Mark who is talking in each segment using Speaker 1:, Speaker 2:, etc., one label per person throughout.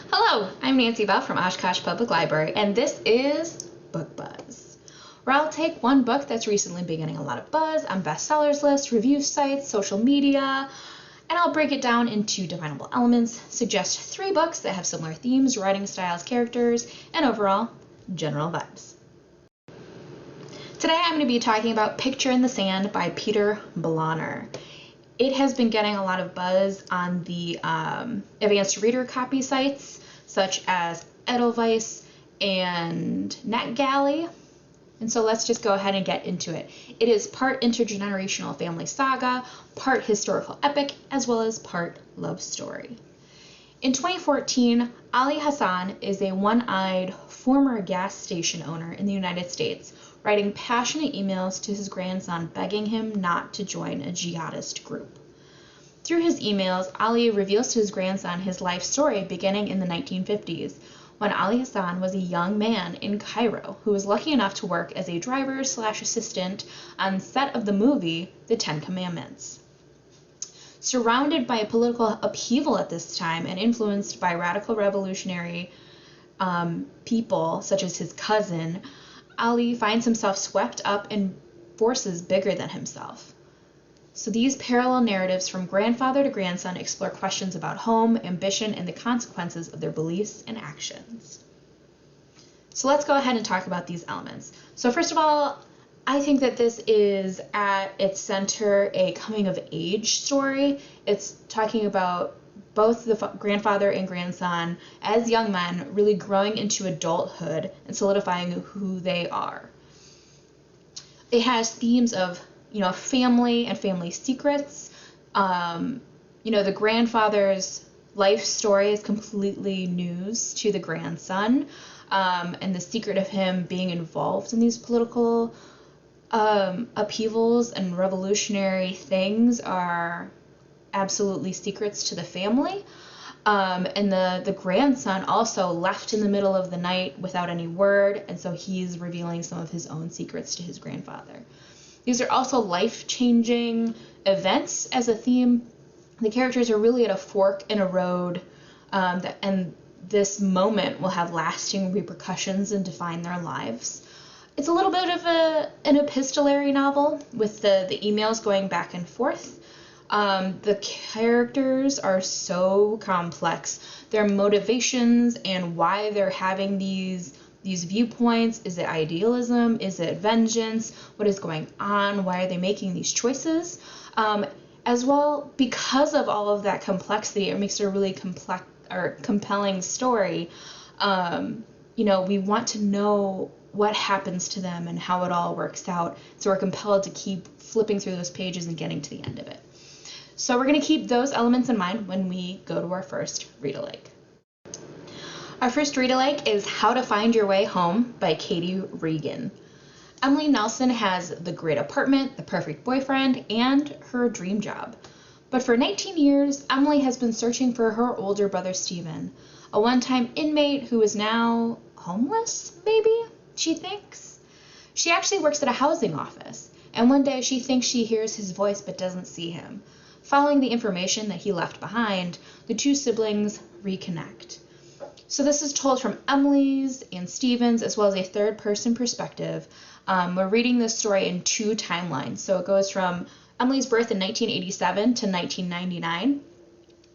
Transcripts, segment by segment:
Speaker 1: Hello, I'm Nancy Bell from Oshkosh Public Library, and this is Book Buzz, where I'll take one book that's recently been getting a lot of buzz on bestsellers lists, review sites, social media, and I'll break it down into definable elements, suggest 3 books that have similar themes, writing styles, characters, and overall general vibes. Today I'm going to be talking about Picture in the Sand by Peter Blauner. It has been getting a lot of buzz on the advanced reader copy sites such as Edelweiss and NetGalley. And so let's just go ahead and get into it. It is part intergenerational family saga, part historical epic, as well as part love story. In 2014, Ali Hassan is a one-eyed former gas station owner in the United States, writing passionate emails to his grandson begging him not to join a jihadist group. Through his emails, Ali reveals to his grandson his life story beginning in the 1950s, when Ali Hassan was a young man in Cairo who was lucky enough to work as a driver/assistant on set of the movie The Ten Commandments. Surrounded by political upheaval at this time and influenced by radical revolutionary people such as his cousin, Ali finds himself swept up in forces bigger than himself. So these parallel narratives from grandfather to grandson explore questions about home, ambition, and the consequences of their beliefs and actions. So let's go ahead and talk about these elements. So first of all, I think that this is at its center a coming-of-age story. It's talking about both the grandfather and grandson as young men really growing into adulthood and solidifying who they are. It has themes of, family and family secrets. The grandfather's life story is completely news to the grandson, and the secret of him being involved in these political upheavals and revolutionary things are absolutely secrets to the family. And the grandson also left in the middle of the night without any word, and so he's revealing some of his own secrets to his grandfather. These are also life-changing events as a theme. The characters are really at a fork in a road, and this moment will have lasting repercussions and define their lives. It's a little bit of an epistolary novel with the emails going back and forth. The characters are so complex. Their motivations and why they're having these viewpoints. Is it idealism? Is it vengeance? What is going on? Why are they making these choices? As well, because of all of that complexity, it makes it a really compelling story. We want to know what happens to them and how it all works out. So we're compelled to keep flipping through those pages and getting to the end of it. So we're going to keep those elements in mind when we go to our first read-alike. Our first read-alike is How to Find Your Way Home by Katie Regan. Emily Nelson has the great apartment, the perfect boyfriend, and her dream job. But for 19 years, Emily has been searching for her older brother Stephen, a one-time inmate who is now homeless, maybe, she thinks. She actually works at a housing office, and one day she thinks she hears his voice but doesn't see him. Following the information that he left behind, the two siblings reconnect. So this is told from Emily's and Stephen's as well as a third-person perspective. We're reading this story in 2 timelines. So it goes from Emily's birth in 1987 to 1999,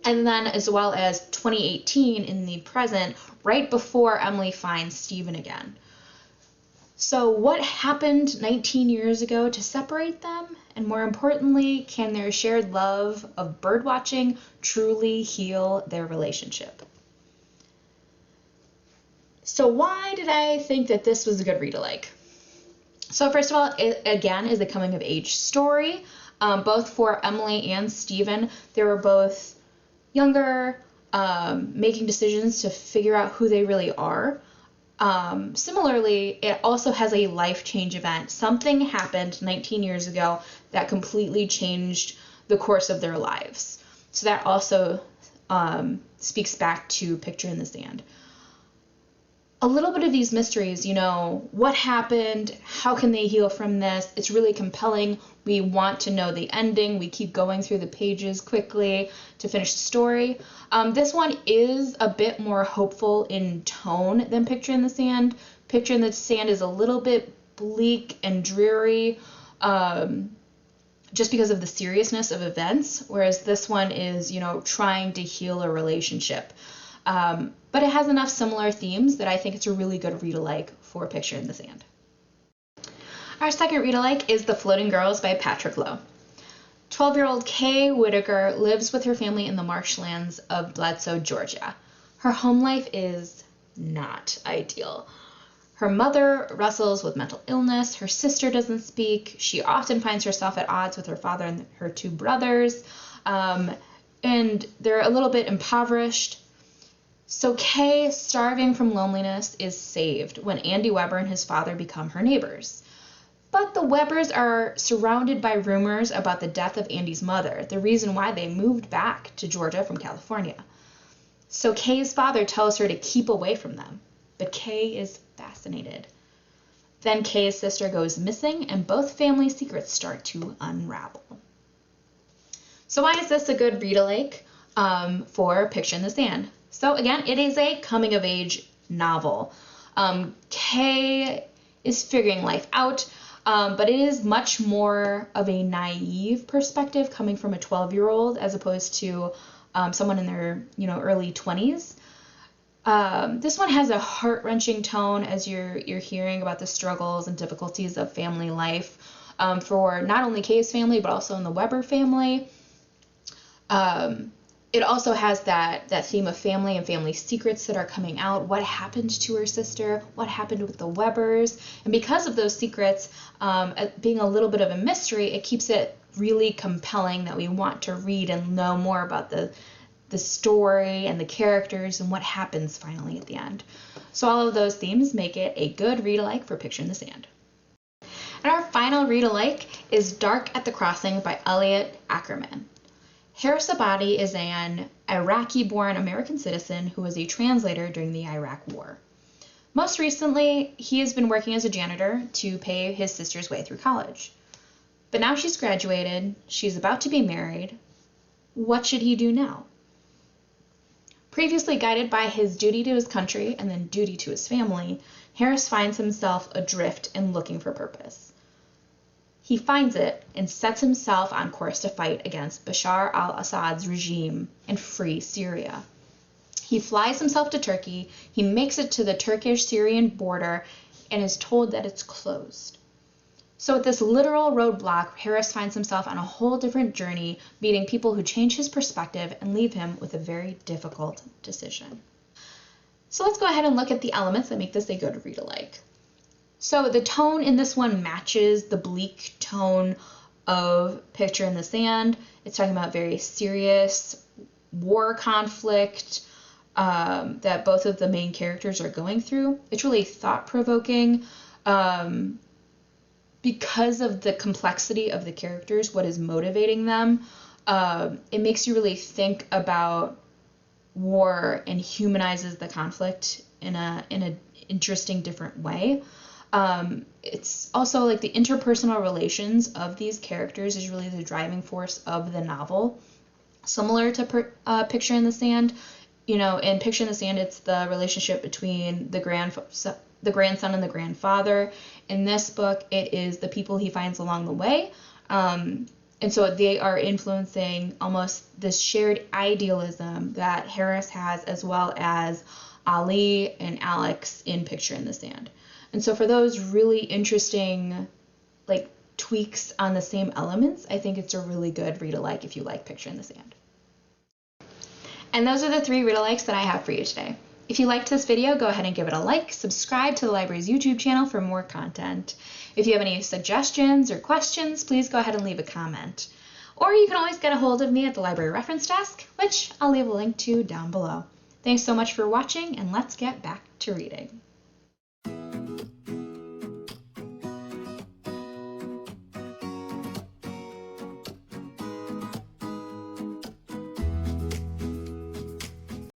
Speaker 1: and then as well as 2018 in the present, right before Emily finds Stephen again. So what happened 19 years ago to separate them? And more importantly, can their shared love of birdwatching truly heal their relationship? So why did I think that this was a good read-alike? So first of all, it again is a coming-of-age story, both for Emily and Stephen. They were both younger, making decisions to figure out who they really are. Similarly, it also has a life change event. Something happened 19 years ago that completely changed the course of their lives. So that also speaks back to Picture in the Sand. a little bit of these mysteries, what happened? How can they heal from this? It's really compelling. We want to know the ending. We keep going through the pages quickly to finish the story. This one is a bit more hopeful in tone than Picture in the Sand. Picture in the Sand is a little bit bleak and dreary, just because of the seriousness of events, whereas this one is, trying to heal a relationship. But it has enough similar themes that I think it's a really good read-alike for Picture in the Sand. Our second read-alike is The Floating Girls by Patrick Lowe. 12-year-old Kay Whitaker lives with her family in the marshlands of Bledsoe, Georgia. Her home life is not ideal. Her mother wrestles with mental illness, her sister doesn't speak, she often finds herself at odds with her father and her two brothers, and they're a little bit impoverished. So Kay, starving from loneliness, is saved when Andy Weber and his father become her neighbors. But the Webers are surrounded by rumors about the death of Andy's mother, the reason why they moved back to Georgia from California. So Kay's father tells her to keep away from them, but Kay is fascinated. Then Kay's sister goes missing, and both family secrets start to unravel. So why is this a good read-alike for Picture in the Sand? So again, it is a coming-of-age novel. Kay is figuring life out, but it is much more of a naive perspective coming from a 12-year-old as opposed to someone in their early 20s. This one has a heart-wrenching tone as you're hearing about the struggles and difficulties of family life for not only Kay's family but also in the Weber family. It also has that theme of family and family secrets that are coming out. What happened to her sister? What happened with the Webers? And because of those secrets being a little bit of a mystery, it keeps it really compelling that we want to read and know more about the story and the characters and what happens finally at the end. So all of those themes make it a good read-alike for Picture in the Sand. And our final read-alike is Dark at the Crossing by Elliot Ackerman. Harris Abadi is an Iraqi-born American citizen who was a translator during the Iraq War. Most recently, he has been working as a janitor to pay his sister's way through college. But now she's graduated, she's about to be married. What should he do now? Previously guided by his duty to his country and then duty to his family, Harris finds himself adrift and looking for purpose. He finds it and sets himself on course to fight against Bashar al-Assad's regime and free Syria. He flies himself to Turkey, he makes it to the Turkish-Syrian border, and is told that it's closed. So at this literal roadblock, Harris finds himself on a whole different journey, meeting people who change his perspective and leave him with a very difficult decision. So let's go ahead and look at the elements that make this a good read-alike. So the tone in this one matches the bleak tone of Picture in the Sand. It's talking about very serious war conflict that both of the main characters are going through. It's really thought-provoking because of the complexity of the characters, what is motivating them. It makes you really think about war and humanizes the conflict in an interesting, different way. It's also like the interpersonal relations of these characters is really the driving force of the novel. Similar to Picture in the Sand, in Picture in the Sand, it's the relationship between the grandson and the grandfather. In this book, it is the people he finds along the way. And so they are influencing almost this shared idealism that Harris has, as well as Ali and Alex in Picture in the Sand. And so for those really interesting tweaks on the same elements, I think it's a really good read-alike if you like Picture in the Sand. And those are the 3 read-alikes that I have for you today. If you liked this video, go ahead and give it a like, subscribe to the library's YouTube channel for more content. If you have any suggestions or questions, please go ahead and leave a comment. Or you can always get a hold of me at the library reference desk, which I'll leave a link to down below. Thanks so much for watching, and let's get back to reading.